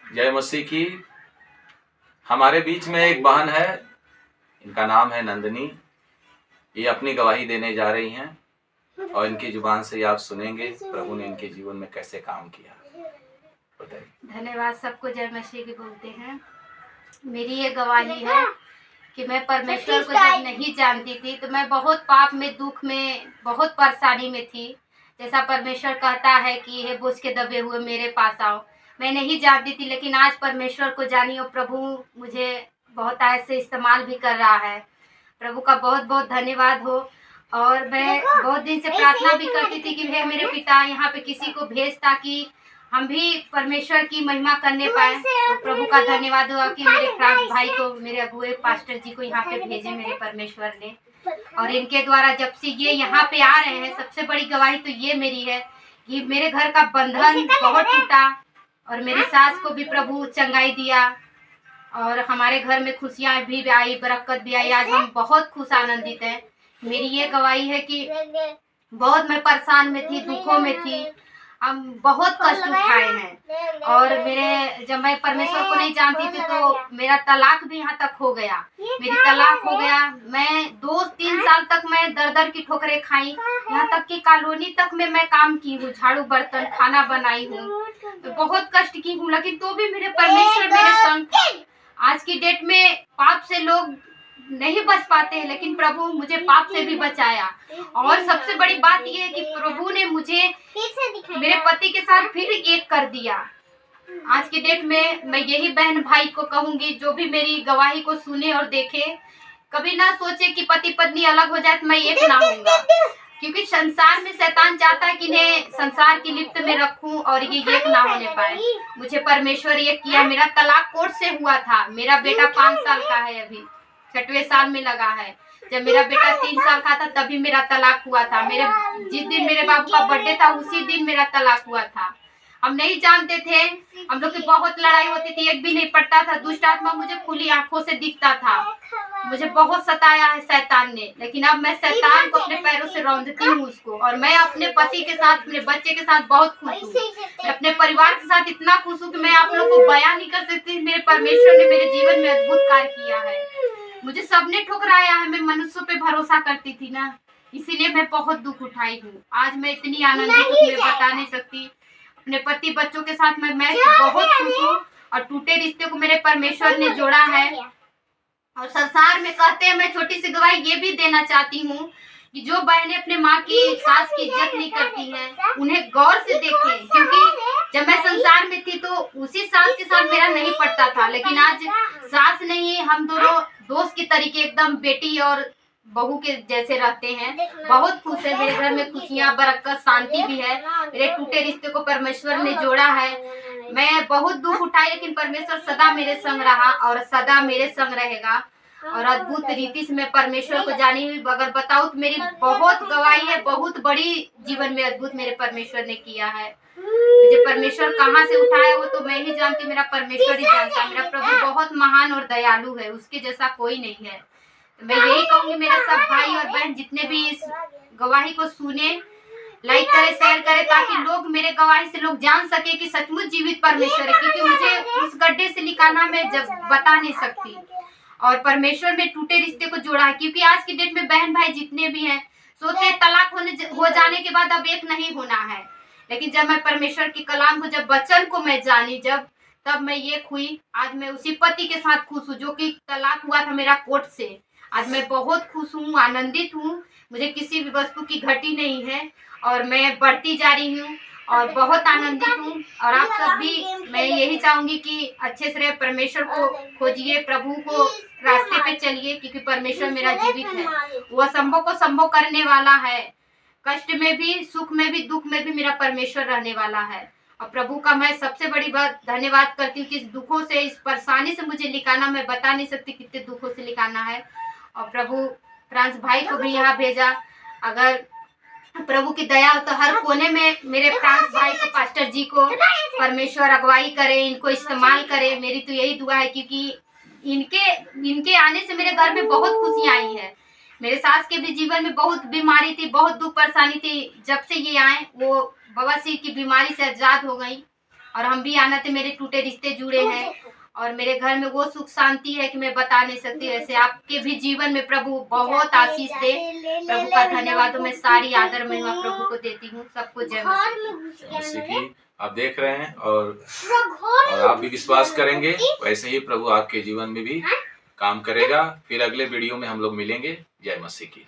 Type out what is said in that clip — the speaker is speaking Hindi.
जय मसीह की। हमारे बीच में एक बहन है, इनका नाम है नंदनी। ये अपनी गवाही देने जा रही हैं और इनकी जुबान से आप सुनेंगे प्रभु ने इनके जीवन में कैसे काम किया। बताइए। धन्यवाद। सबको जय मसीह की बोलते हैं। मेरी ये गवाही है कि मैं परमेश्वर को जब नहीं जानती थी तो मैं बहुत पाप में, दुख में, बहुत परेशानी में थी। जैसा परमेश्वर कहता है कि हे बोझ के दबे हुए मेरे पास आओ, मैं नहीं जानती थी, लेकिन आज परमेश्वर को जानी और प्रभु मुझे बहुत ऐसे इस्तेमाल भी कर रहा है। प्रभु का बहुत बहुत धन्यवाद हो। और मैं बहुत दिन से प्रार्थना भी करती थी कि हे मेरे पिता यहाँ पे किसी को भेज ताकि हम भी परमेश्वर की महिमा करने पाए। तो प्रभु का धन्यवाद हुआ कि मेरे फ्रांस भाई को, मेरे अगुए पास्टर जी को यहाँ पे भेजे मेरे परमेश्वर ने। और इनके द्वारा जब से ये यहाँ पे आ रहे हैं, सबसे बड़ी गवाही तो ये मेरी है कि मेरे घर का बंधन बहुत टूटा और मेरी सास को भी प्रभु चंगाई दिया और हमारे घर में खुशियाँ भी आई, बरकत भी आई। आज हम बहुत खुश आनंदित हैं। मेरी ये गवाही है कि बहुत मैं परेशान में थी, दुखों में थी, हम बहुत कष्ट उठाए हैं। और जब मैं परमेश्वर को नहीं जानती थी तो मेरा तलाक भी यहाँ तक हो गया, मेरी तलाक हो गया। मैं 2-3 साल तक मैं दर दर की ठोकरें खाई, यहाँ तक कि कॉलोनी तक में मैं काम की हूँ, झाड़ू बर्तन खाना बनाई हूँ, तो बहुत कष्ट की हूँ, लेकिन तो भी मेरे परमेश्वर मेरे संग। आज की डेट में पाप से लोग नहीं बच पाते हैं, लेकिन प्रभु मुझे पाप से भी बचाया। और सबसे बड़ी बात यह है कि प्रभु ने मुझे मेरे पति के साथ फिर एक कर दिया। आज की डेट में मैं यही बहन भाई को कहूंगी, जो भी मेरी गवाही को सुने और देखे, कभी ना सोचे कि पति पत्नी अलग हो जाए तो मैं एक ना होऊंगा, क्योंकि संसार में शैतान चाहता है कि इन्हें संसार की लिप्त में रखूं और ये एक ना होने पाए। मुझे परमेश्वर एक किया। मेरा तलाक कोर्ट से हुआ था। मेरा बेटा 5 साल का है, अभी 6वें साल में लगा है। जब मेरा बेटा 3 साल का था तभी मेरा तलाक हुआ था। जिस दिन मेरे बाबू का बर्थडे था उसी दिन मेरा तलाक हुआ था। हम नहीं जानते थे, हम लोग की बहुत लड़ाई होती थी, एक भी नहीं पड़ता था। दुष्ट आत्मा मुझे खुली आंखों से दिखता था, मुझे बहुत सताया है शैतान ने, लेकिन अब मैं शैतान को अपने पैरों से रौंदती हूँ उसको। और मैं अपने पति के साथ, अपने बच्चे के साथ बहुत खुश हूँ। मैं अपने परिवार के साथ इतना खुश हूँ कि मैं आप लोगों को बयान नहीं कर सकती। मेरे परमेश्वर ने मेरे जीवन में अद्भुत कार्य किया है। मुझे सबने ठुकराया है, मैं मनुष्यों पे भरोसा करती थी ना, इसीलिए मैं बहुत दुख उठाई हूँ। आज मैं इतनी आनंदित हूँ, मैं बता नहीं सकती। अपने पति बच्चों के साथ मैं बहुत खुश हूँ और टूटे रिश्ते को मेरे परमेश्वर ने जोड़ा है। और संसार में कहते हैं, मैं छोटी सी गवाही ये भी देना चाहती हूँ कि जो बहनें अपने माँ की, सास की इज्जत नहीं करती हैं, उन्हें गौर से देखें। क्योंकि जब मैं संसार में थी तो उसी सास के साथ मेरा नहीं पड़ता था, लेकिन आज सास नहीं, हम दोनों दोस्त की तरीके एकदम बेटी और बहू के जैसे रहते हैं। बहुत खुश है, मेरे घर में खुशियाँ, बरकत, शांति भी है। मेरे टूटे रिश्ते को परमेश्वर ने जोड़ा है। मैं बहुत दुख उठाई, लेकिन परमेश्वर सदा मेरे संग रहा और सदा मेरे संग रहेगा। और अद्भुत रीति से मैं परमेश्वर को जानी हुई, अगर बताऊं तो मेरी बहुत गवाही है। बहुत बड़ी जीवन में अद्भुत मेरे परमेश्वर ने किया है। मुझे परमेश्वर कहाँ से उठाया वो तो मैं ही जानती, मेरा परमेश्वर ही जानता। मेरा प्रभु बहुत महान और दयालु है, उसके जैसा कोई नहीं है। तो मैं यही कहूंगी, मेरे सब भाई और बहन जितने भी इस गवाही को सुने, लाइक करे, शेयर करे, ताकि लोग मेरे गवाही से लोग जान सके कि सचमुच जीवित परमेश्वर है। क्योंकि मुझे उस गड्ढे से निकालना मैं जब बता नहीं सकती, और परमेश्वर में टूटे रिश्ते को जोड़ा है। क्योंकि आज की डेट में बहन भाई जितने भी हैं सोचते तलाक हो जाने के बाद अब एक नहीं होना है, लेकिन जब मैं परमेश्वर के कलाम को, जब वचन को मैं जानी, तब मैं ये हुई। आज मैं उसी पति के साथ खुश हूँ जो कि तलाक हुआ था मेरा कोर्ट से। आज मैं बहुत खुश हूँ, आनंदित हूँ। मुझे किसी भी वस्तु की घटी नहीं है और मैं बढ़ती जा रही हूँ और बहुत आनंदित हूँ। और आप सब भी, मैं यही चाहूंगी कि अच्छे से रहे, परमेश्वर को खोजिए, प्रभु को रास्ते पे चलिए, क्योंकि परमेश्वर मेरा जीवित है। वो असंभव को संभव करने वाला है। कष्ट में भी, सुख में भी, दुख में भी मेरा परमेश्वर रहने वाला है। और प्रभु का मैं सबसे बड़ी बात धन्यवाद करती हूँ कि इस दुखों से, इस परेशानी से मुझे निकालना, मैं बता नहीं सकती कितने दुखों से निकालना है। और प्रभु फ्रांस भाई को भी यहाँ भेजा। अगर प्रभु की दया हो तो हर कोने में मेरे फ्रांस भाई को, पास्टर जी को परमेश्वर अगुवाई करे, इनको इस्तेमाल करे। मेरी तो यही दुआ है, क्योंकि इनके आने से मेरे घर में बहुत खुशियाँ आई है। मेरे सास के भी जीवन में बहुत बीमारी थी, बहुत दुख परेशानी थी। जब से ये आए वो बवासीर की बीमारी से आजाद हो गई और हम भी आना थे, मेरे टूटे रिश्ते जुड़े हैं और मेरे घर में वो सुख शांति है कि मैं बता नहीं सकती। ऐसे आपके भी जीवन में प्रभु बहुत आशीष दे। प्रभु का धन्यवाद मैं सारी आदर महिमा प्रभु को देती हूँ। सबको जय मसीह। मसीह की आप देख रहे हैं और आप भी विश्वास करेंगे, वैसे ही प्रभु आपके जीवन में भी काम करेगा। फिर अगले वीडियो में हम लोग मिलेंगे। जय मसीह की।